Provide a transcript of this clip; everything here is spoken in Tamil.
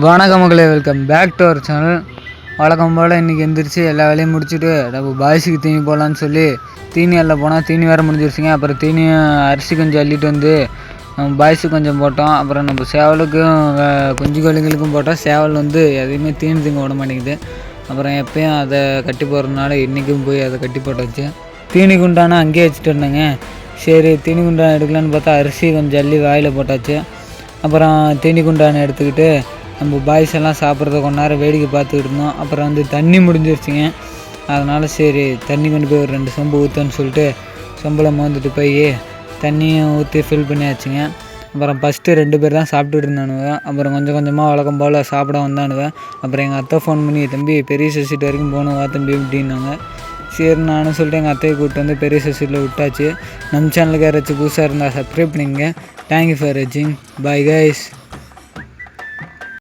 வணக்கம் மக்களே, welcome back to our channel. வழக்கம் போல் இன்றைக்கி எந்திரிச்சு எல்லா வேலையும் முடிச்சுட்டு நம்ம பாய்ஸுக்கு தீனி போடலான்னு சொல்லி தீனி எல்லாம் போனால் தீனி வேறு முடிஞ்சிருச்சுங்க. அப்புறம் தீனியும் அரிசி கொஞ்சம் அள்ளிட்டு வந்து நம்ம பாய்ஸுக்கு கொஞ்சம் போட்டோம். அப்புறம் நம்ம சேவலுக்கும் குஞ்சு கோழிங்களுக்கும் போட்டோம். சேவல் வந்து எதையுமே தீனி திங்க விட மாட்டேங்குது. அப்புறம் எப்பயும் அதை கட்டி போடுறதுனால இன்றைக்கும் போய் அதை கட்டி போட்டாச்சு. தீனி குண்டானா அங்கேயே வச்சுட்டு இருந்தேங்க. சரி, தீனி குண்டான் எடுக்கலான்னு பார்த்தா அரிசி கொஞ்சம் அள்ளி வாயில் போட்டாச்சு. அப்புறம் தீனி குண்டானை எடுத்துக்கிட்டு நம்ம பாய்ஸ் எல்லாம் சாப்பிட்றத கொஞ்ச நேரம் வேடிக்கை பார்த்துக்கிட்டு இருந்தோம். அப்புறம் வந்து தண்ணி முடிஞ்சிருச்சுங்க. அதனால் சரி தண்ணி கொண்டு போய் ஒரு 2 சொம்பு ஊற்றுன்னு சொல்லிட்டு சொம்பில் மோந்துட்டு போய் தண்ணியும் ஊற்றி ஃபில் பண்ணியாச்சுங்க. அப்புறம் ஃபஸ்ட்டு 2 பேர் தான் சாப்பிட்டுட்டு இருந்தானுங்க. அப்புறம் கொஞ்சம் கொஞ்சமாக வழக்கம் போல் சாப்பிட வந்தானுங்க. அப்புறம் எங்கள் அத்தை ஃபோன் பண்ணி, தம்பி பெரிய சீட்டு வரைக்கும் போகணும் வா தம்பி அப்படின்னாங்க. சரி நானும் சொல்லிட்டு எங்கள் அத்தையை கூப்பிட்டு வந்து பெரிய சீட்டில் விட்டாச்சு. நம்ம சேனலுக்கு யாராச்சும் புதுசாக இருந்தால் சப்ஸ்கிரைப் பண்ணிங்க. தேங்க்யூ ஃபார் வாட்சிங். Bye guys.